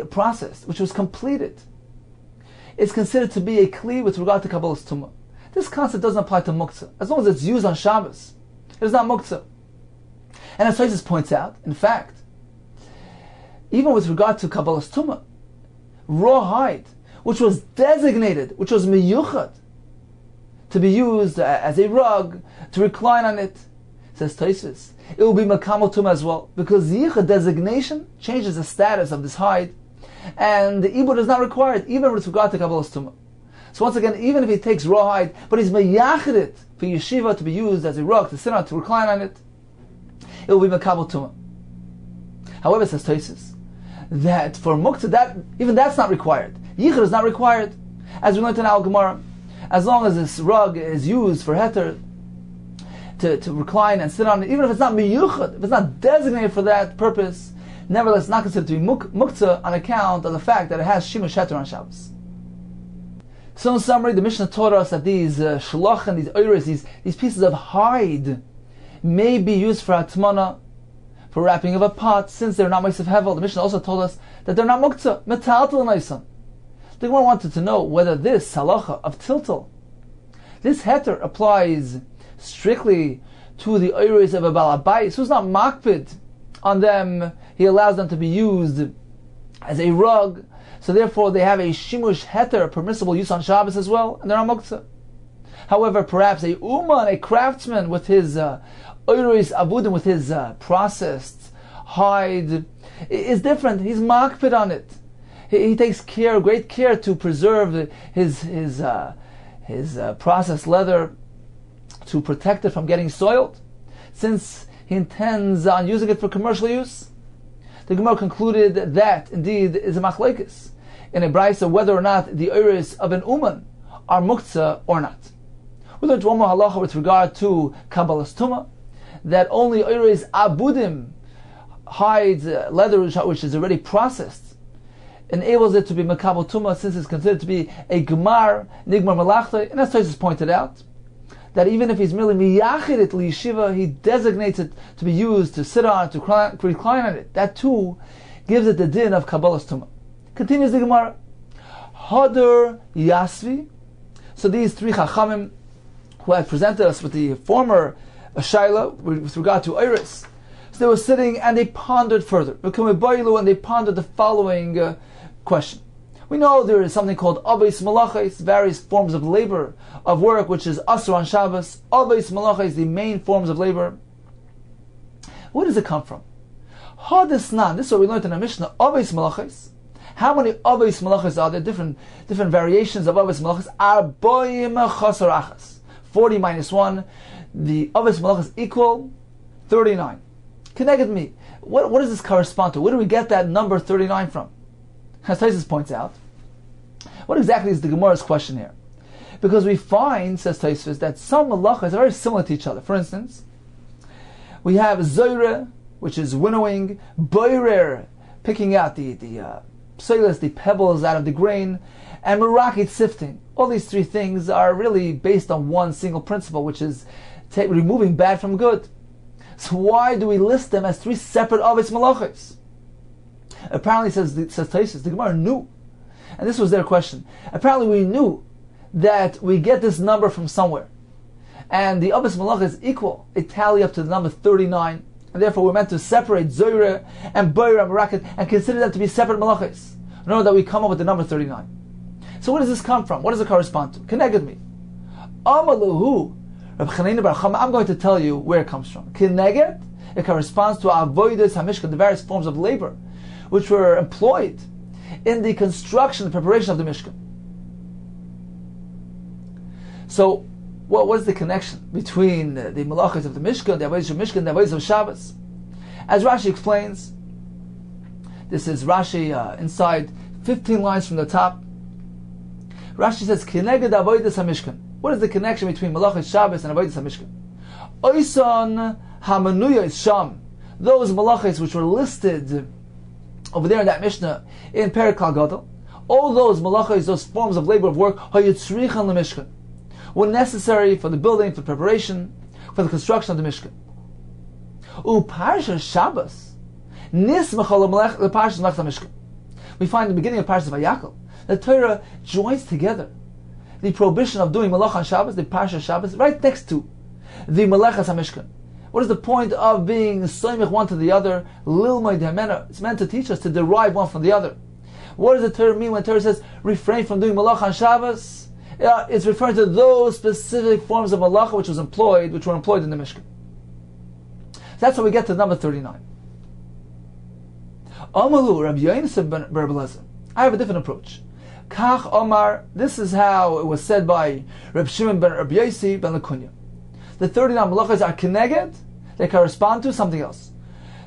processed, which was completed, is considered to be a kli with regard to kabbalas tumah. This concept doesn't apply to muktzah. As long as it's used on Shabbos, it is not muktzah. And as Tosfos points out, in fact, even with regard to kabbalas tumah, raw hide, which was designated, which was miyuchad, to be used as a rug, to recline on it, says Tosfos, it will be makamel tumah as well, because the yichud designation changes the status of this hide, and the ibud is not required, even with regard to kabbalas tumah. So once again, even if he takes raw hide, but he's meyachid it for yeshiva to be used as a rug, to sit on, to recline on it, it will be makamel tumah. However, says Tosfos, that for muktzah, that even that's not required. Yichud is not required, as we learned in Al Gemara. As long as this rug is used for heter, to recline and sit on it, even if it's not miyuchad, if it's not designated for that purpose, nevertheless it's not considered to be muktzah on account of the fact that it has shimush heter on Shabbos. So in summary, the Mishnah taught us that these shalachan, these oiris, these pieces of hide may be used for atmana, for wrapping of a pot, since they're not ma'aseh hevel. The Mishnah also told us that they're not muktzah, metaltal naisan. The Gemara wanted to know whether this halacha of tiltal, this heter, applies strictly to the oiris of a Baal Habayis, who's not makpid on them. He allows them to be used as a rug, so therefore they have a shimush heter, permissible use on Shabbos as well, and they're not muktzah. However, perhaps a uman, a craftsman, with his oiris avudim, with his processed hide, is different. He's makpid on it. He takes great care to preserve his processed leather, to protect it from getting soiled, since he intends on using it for commercial use. The Gemara concluded that indeed is a machlekes in a brayso whether or not the oiris of an uman are muktzah or not. We learned one more halacha with regard to kabbalas tumah, that only oiris abudim, hides, leather which is already processed, enables it to be makabel tumah, since it's considered to be a gemar nigmar malachta. And as Tosfos pointed out, that even if he's merely miyachid it liyeshiva, he designates it to be used to sit on, to recline on it. That too gives it the din of kabbalas tumah. Continues the Gemara, Hadar Yasvi. So these three chachamim who had presented us with the former shaila with regard to oiris, so they were sitting and they pondered further. And they pondered the following question. We know there is something called avos malachos, various forms of labor, of work, which is asur on Shabbos. Avos malachos, the main forms of labor. Where does it come from? Hadisnan, this is what we learned in our Mishnah, avos malachos. How many avos malachos are there? Different variations of avos malachos. Arboim chasar achas. 40 minus 1. The avos malachos equal 39. Connected me. What does this correspond to? Where do we get that number 39 from? As Tosfos points out, what exactly is the Gemara's question here? Because we find, says Tosfos, that some malachas are very similar to each other. For instance, we have zoyre, which is winnowing, boirer, picking out the pselos, the pebbles out of the grain, and merakit, sifting. All these three things are really based on one single principle, which is removing bad from good. So why do we list them as three separate avos malachos? Apparently, says Tosfos, the Gemara knew, and this was their question. Apparently, we knew that we get this number from somewhere, and the avos malachos is equal, a tally up to the number 39, and therefore we're meant to separate zoyre and boirer and merakit and consider them to be separate malachos. In order that we come up with the number 39. So where does this come from? What does it correspond to? Connected me. Amaluhu. I'm going to tell you where it comes from. Kineged, it corresponds to avodas hamishkan, the various forms of labor which were employed in the construction and preparation of the Mishkan. So, what was the connection between the malachos of the Mishkan, the avodas of Mishkan, the avodas of Shabbos? As Rashi explains, this is Rashi inside 15 lines from the top. Rashi says, Kineged avodas hamishkan. What is the connection between malachos Shabbos and avodas hamishkan? Oison hamanuyos sham. Those malachos which were listed over there in that Mishnah in Perek Kal Gadol, all those malachos, those forms of labor of work, hayitzrichan lemishkan, were necessary for the building, for preparation, for the construction of the Mishkan. U'parsha Shabbos nismachal leparshas malachas Mishkan. We find in the beginning of Parshas Vayakol, the Torah joins together the prohibition of doing malach on Shabbos, the Parsha Shabbos, right next to the malachas HaMishkan. What is the point of being soymich one to the other? Lilmay d'hamena. It's meant to teach us to derive one from the other. What does the Torah mean when the Torah says refrain from doing malacha on Shabbos? It's referring to those specific forms of malacha which were employed in the Mishkan. So that's how we get to number 39. Amalu Rabbi Yonasan ben Rabbi Lezer. I have a different approach. Kach Omar. This is how it was said by Rabbi Shimon ben Rabbi Yosi ben Lekunya. The 39 malachas are keneged. They correspond to something else.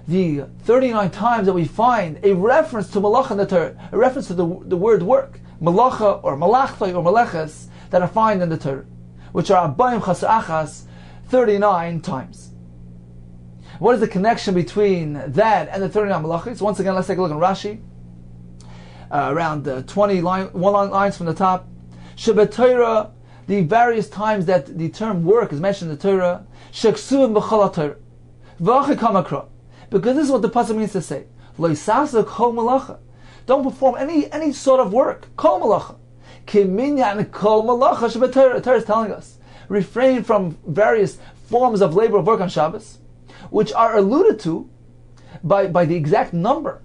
The 39 times that we find a reference to malacha in the Torah, a reference to the word work, malacha or malachtai or maleches, that are found in the Torah, which are abayim chas achas, 39 times. What is the connection between that and the 39 malachas? Once again, let's take a look at Rashi. Around 20 lines from the top. Shebet Torah, the various times that the term work is mentioned in the Torah, sheksuvim b'chol Torah, v'achik hamakra. Because this is what the pasuk means to say. Lo yisasa kol malacha. Don't perform any sort of work. Kol malacha. Kiminyan kol malacha shebet Torah. The Torah is telling us, refrain from various forms of labor of work on Shabbos, which are alluded to by the exact number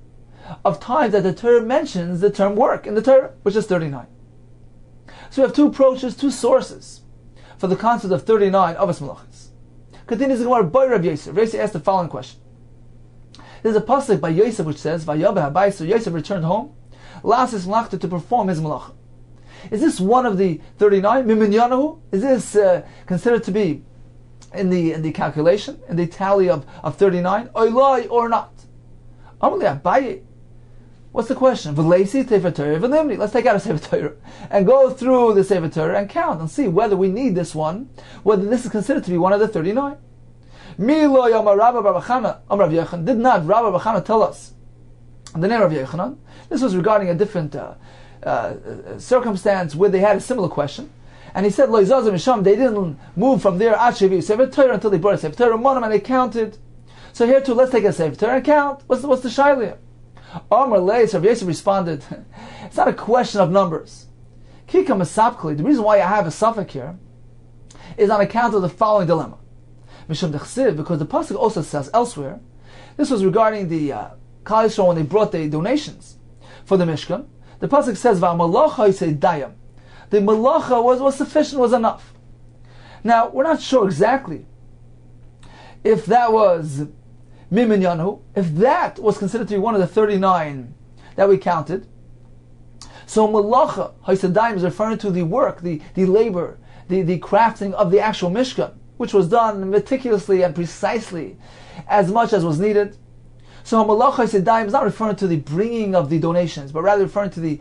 of times that the Torah mentions the term work in the Torah, which is 39. So we have two approaches, two sources for the concept of 39 Avos Malachos. Continues the Gemara by Rabbi Yosef. Rabbi Yosef asked the following question. There's a pasuk by Yosef which says, "Vayaveh habayis." Yosef returned home, lasis malachta, to perform his malacha. Is this one of the 39? Miminyanahu? Is this considered to be in the calculation, in the tally of 39? Oilai or not? Amalei Abaye. What's the question? Let's take out a Sefer Torah and go through the Sefer Torah and count and see whether we need this one, whether this is considered to be one of the 39. Did not Rabbi Bachana tell us the name of Yochanan? This was regarding a different circumstance where they had a similar question. And he said, they didn't move from there Sefer Torah until they brought a Sefer Torah, and they counted. So here too, let's take a Sefer Torah and count. What's the shaila? Amar Leis, Rabbi Yosef responded, it's not a question of numbers. Kika Masapkali, the reason why I have a suffix here is on account of the following dilemma. Mishum Dechsiv, because the pasuk also says elsewhere, this was regarding the Kollel Yisrael when they brought the donations for the Mishkan. The pasuk says, Va'amalacha yisei dayam. The malacha was sufficient, was enough. Now, we're not sure exactly if that was Mimin Yanahu, if that was considered to be one of the 39 that we counted. So malacha, haisadayim, is referring to the work, the labor, the crafting of the actual Mishkan, which was done meticulously and precisely as much as was needed. So malacha haisadayim is not referring to the bringing of the donations, but rather referring to the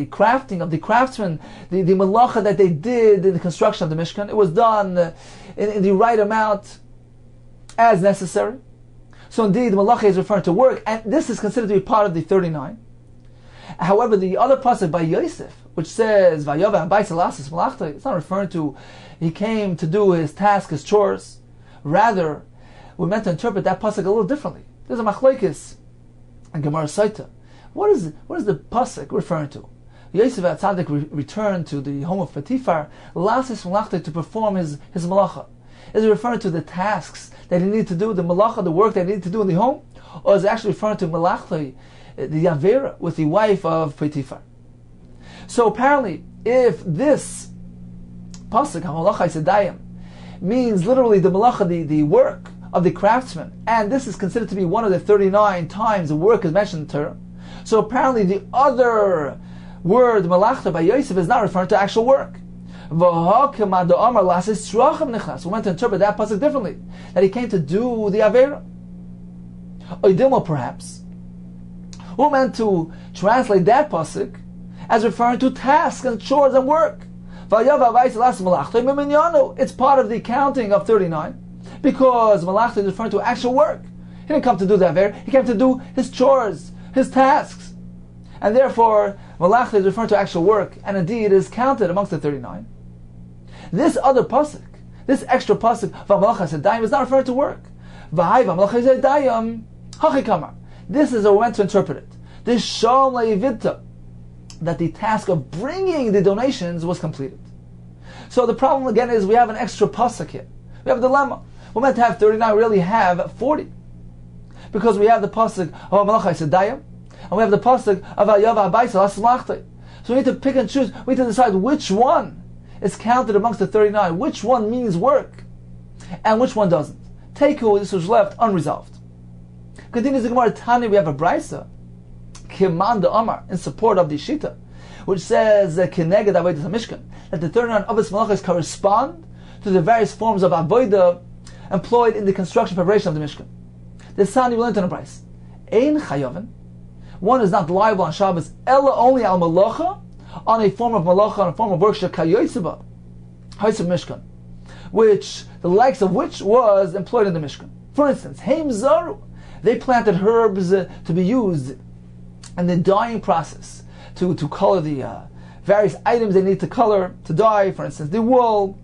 crafting of the craftsmen, the malacha that they did in the construction of the Mishkan. It was done in the right amount, as necessary. So indeed, the malacha is referring to work, and this is considered to be part of the 39. However, the other pasuk by Yosef, which says, "Vayaveh habayis lasis malachta," it's not referring to he came to do his task, his chores. Rather, we're meant to interpret that pasuk a little differently. There's a machlokes and Gemara Saita. What is the pasuk referring to? Yosef HaTzadik returned to the home of Potiphar, lasis malachta, to perform his malacha. Is it referring to the tasks that he needed to do, the malacha, the work that he needed to do in the home? Or is it actually referring to malachta, the avera, with the wife of Potiphar? So apparently, if this pasuk, malacha yisadayim, means literally the malacha, the work of the craftsman, and this is considered to be one of the 39 times the work is mentioned in the Torah, so apparently the other word, malachta, by Yosef is not referring to actual work. We went to interpret that pasuk differently, that he came to do the avera. Oidilma, perhaps, who meant to translate that pasuk as referring to tasks and chores and work. It's part of the counting of 39, because malachta is referring to actual work. He didn't come to do the avera; he came to do his chores, his tasks, and therefore malachta is referring to actual work, and indeed is counted amongst the 39. This other pasuk, this extra pasuk, v'amalacha sedayim, is not referring to work. V'hai v'amalacha sedayim hachikamar. This is how we're meant to interpret it. This shalom LIVEDAF, that the task of bringing the donations was completed. So the problem again is we have an extra pasuk here. We have a dilemma. We're meant to have 39, we really have 40. Because we have the pasuk of v'amalacha sedayim, And we have the pasuk of Ayava Abaisa Laslachtai. So we need to pick and choose. We need to decide which one is counted amongst the 39. Which one means work, and which one doesn't. Take who this was left unresolved. Continues the Gemara Tani. We have a brisa, Kimanda Amar, in support of the Shita, which says Keneged Avodas HaMishkan, that the 39 Avos Malachos correspond to the various forms of avodah employed in the construction preparation of the Mishkan. The Sani will learn in a price. Ein Chayovin, one is not liable on Shabbos, Ella only al Malacha, on a form of Malacha, on a form of work, Shekayoytzeba, Haisab Mishkan, which, the likes of which was employed in the Mishkan. For instance, Heim Zaru, they planted herbs to be used in the dyeing process, to color the various items they need to color, to dye, for instance, the wool,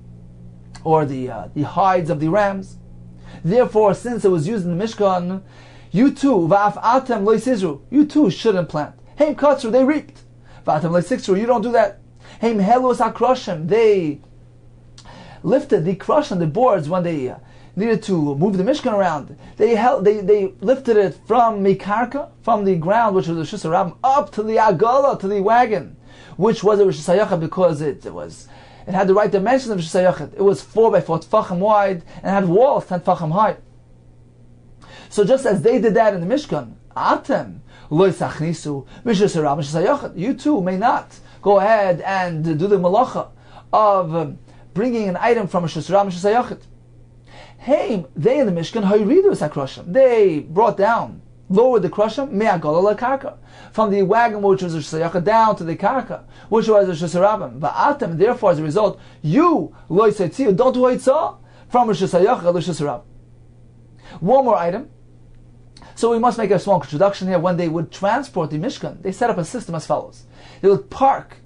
or the hides of the rams. Therefore, since it was used in the Mishkan, you too, va'af atem lo yisizru, you too shouldn't plant. Heim katzru, they reaped. Va'atem lo yisizru, you don't do that. Heim helus hakroshim, they lifted the crush on the boards when they needed to move the Mishkan around. They lifted it from Mikarka, from the ground, which was the Shus HaRabim, up to the Agala, to the wagon, which was a Rosh Hashanah because it had the right dimensions of Rosh Hashanah. It was 4 by 4 tfachim wide and had walls 10 tfachim high. So just as they did that in the Mishkan, Atem lo yisachnisu mishus harab Rosh Hashanah, you too may not go ahead and do the malacha of bringing an item from Rosh Hashanah. Hey, they in the Mishkan, they brought down, lowered the krushim, me'agala karka, from the wagon which was a shayach down to the karka, which was a shasarabim. Va'atem, therefore, as a result, you lo yitzitziu, don't do yitzah from a shayach to shasarabim. One more item. So we must make a small introduction here. When they would transport the Mishkan, they set up a system as follows: they would park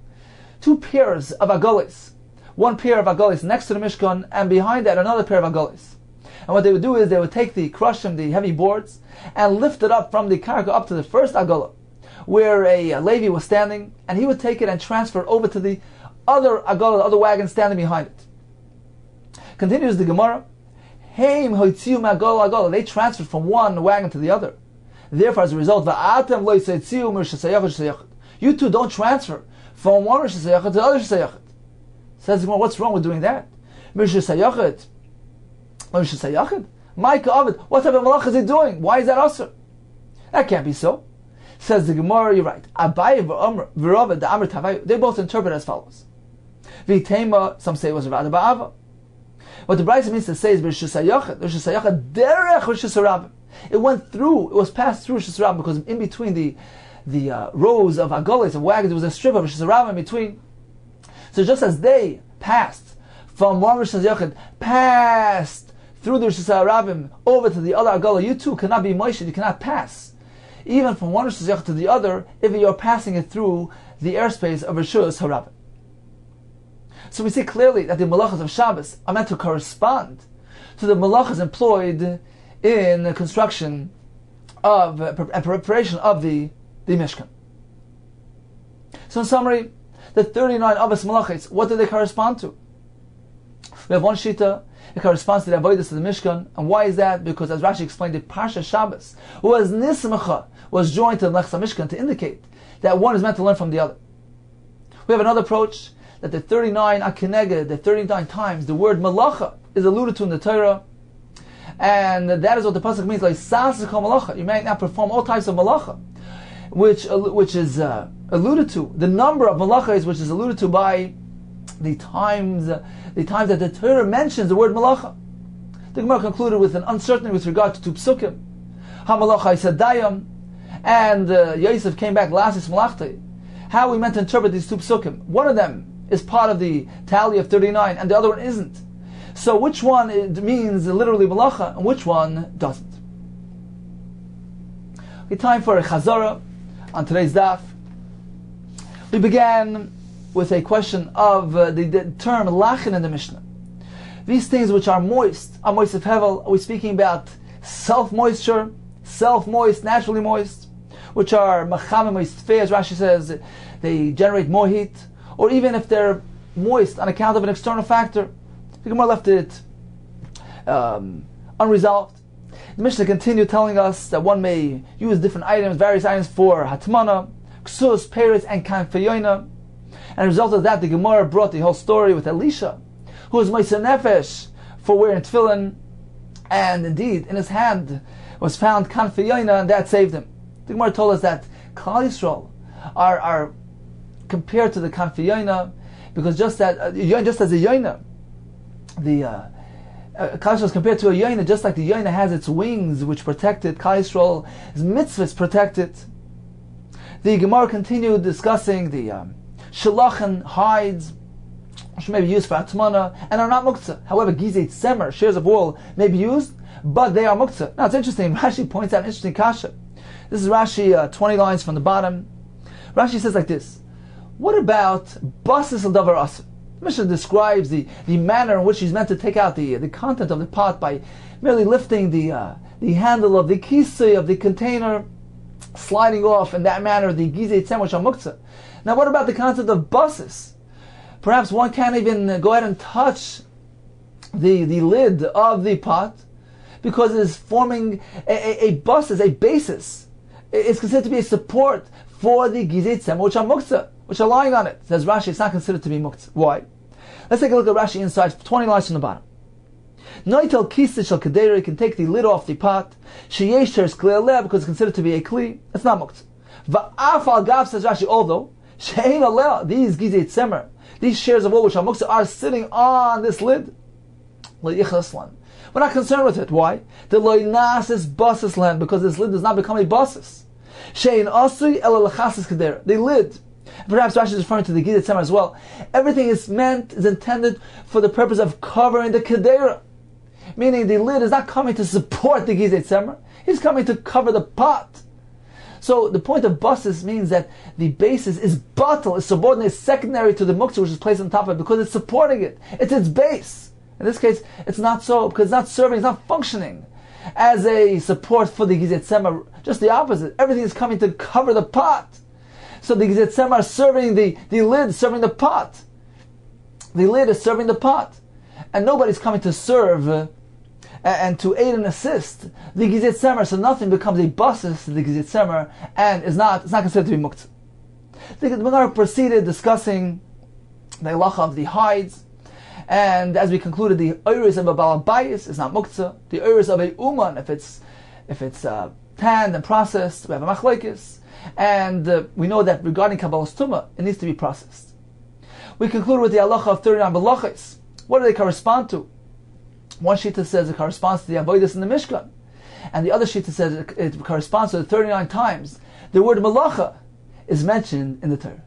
2 pairs of agalis, 1 pair of agalis next to the Mishkan, and behind that another pair of agalis. And what they would do is they would take the krushim, the heavy boards, and lift it up from the karka up to the first agala, where a Levi was standing, and he would take it and transfer it over to the other agala, the other wagon standing behind it. Continues the Gemara, Heim hoitziu ma'agala agala, they transferred from one wagon to the other. Therefore, as a result, va'atem lo yitziu m'rishasayachot. You two don't transfer from one rishasayachot to the other rishasayachot. Says the Gemara, what's wrong with doing that? Rishasayachot. Micah of it. What type of malach is he doing? Why is that asur? That can't be so. Says the Gemara, you're right. Abaye v'Rava the Amr Tavayu. They both interpret as follows. V'Tema, some say it was Ravad Ba'ava. What the Brisa means to say is Rishusayachet derech Rishusarabim. It went through. It was passed through Rishusarabim because in between the rows of agalis of wagons, there was a strip of Rishusarabim in between. So just as they passed from one Rishusayachet, passed through the Rosh Hashanah over to the other Agala, you too cannot be Moshe, you cannot pass, even from one Rosh Hashanah to the other, if you are passing it through the airspace of Rosh Hashanah. So we see clearly that the malachas of Shabbos are meant to correspond to the malachas employed in the construction of and preparation of the Mishkan. So in summary, the 39 Avos Malachos, what do they correspond to? We have one Shita. It corresponds to the avodas of the Mishkan. And why is that? Because as Rashi explained, the Parsha Shabbos was Nismacha, was joined to the Mechsa Mishkan to indicate that one is meant to learn from the other. We have another approach, that the 39 Akineged, the 39 times, the word Malacha is alluded to in the Torah. And that is what the Pasuk means, like Sasakal Malacha. You may not perform all types of Malacha, which is alluded to. The number of Malachas, which is alluded to by the times that the Torah mentions the word malacha. The Gemara concluded with an uncertainty with regard to 2 psukim. Ha-malacha isadayam, and Yosef came back last is malachtai. How we meant to interpret these 2 psukim. One of them is part of the tally of 39, and the other one isn't. So which one it means literally malacha, and which one doesn't? Okay, time for a chazara on today's daf. We began with a question of the term lachin in the Mishnah. These things which are moist of hevel. Are we speaking about self-moisture, self-moist, naturally moist, which are machame moist, as Rashi says, they generate more heat, or even if they're moist on account of an external factor? The Gemara left it unresolved. The Mishnah continued telling us that one may use different items, various items for hatmana, ksus, peretz, and kanfeyoina. And as a result of that, the Gemara brought the whole story with Elisha, who was Meiser Nefesh for wearing tefillin, and indeed in his hand was found kanfeyoina, and that saved him. The Gemara told us that Kollel Yisrael are compared to the kanfeyoina, because just as a yoina, the Kollel Yisrael is compared to a yoina, just like the yoina has its wings which protect it, Kollel Yisrael's mitzvahs protect it. The Gemara continued discussing the shalachan hides, which may be used for atmana, and are not muktzah. However, gizei tzemer, shears of wool, may be used, but they are muktzah. Now it's interesting, Rashi points out an interesting kasha. This is Rashi, 20 lines from the bottom. Rashi says like this: what about basis al davar asur? Mishnah describes the manner in which he's meant to take out the content of the pot by merely lifting the handle of the kisei of the container, sliding off in that manner the gizei tzemer, which are muktzah. Now what about the concept of basis? Perhaps one can't even go ahead and touch the lid of the pot because it is forming a basis, a basis. It's considered to be a support for the gizei tzemer, which are muktzah, which are lying on it. Says Rashi, it's not considered to be muktzah. Why? Let's take a look at Rashi inside, 20 lines from the bottom. Noitel kisei shel kedera, can take the lid off the pot. Sheyesh teres kli aleh, because it's considered to be a kli. It's not muktzah. Va'af al gav, says Rashi, although she'ein aleh, these gizei tzemer, these shares of wool which are muktzah, are sitting on this lid. We're not concerned with it. Why? The loinas is basis land, because this lid does not become a basis. She'ein asui ela lechasis kedera. The lid, perhaps Rashi is referring to the gizei tzemer as well. Everything is intended for the purpose of covering the kedera. Meaning the lid is not coming to support the gizei tzemer, he's coming to cover the pot. So the point of basis means that the basis is batal, is subordinate, is secondary to the muktzah which is placed on top of it, because it's supporting it. It's its base. In this case, it's not so, because it's not serving, it's not functioning as a support for the gizei tzemer. Just the opposite. Everything is coming to cover the pot. So the gizei tzemer are serving the lid, serving the pot. The lid is serving the pot. And nobody's coming to serve and to aid and assist the gizei tzemer, so nothing becomes a basis to the gizei tzemer, and it's not considered to be muktzah. The Gemara proceeded discussing the halacha of the hides, and as we concluded, the oiris of a balabayis is not muktzah. The oiris of a uman, if it's tanned and processed, we have a machlokes, and we know that regarding kabbalas tumah, it needs to be processed. We concluded with the halacha of 39 balachos. What do they correspond to? One shita says it corresponds to the avodas in the Mishkan, and the other shita says it corresponds to the 39 times the word malacha is mentioned in the Torah.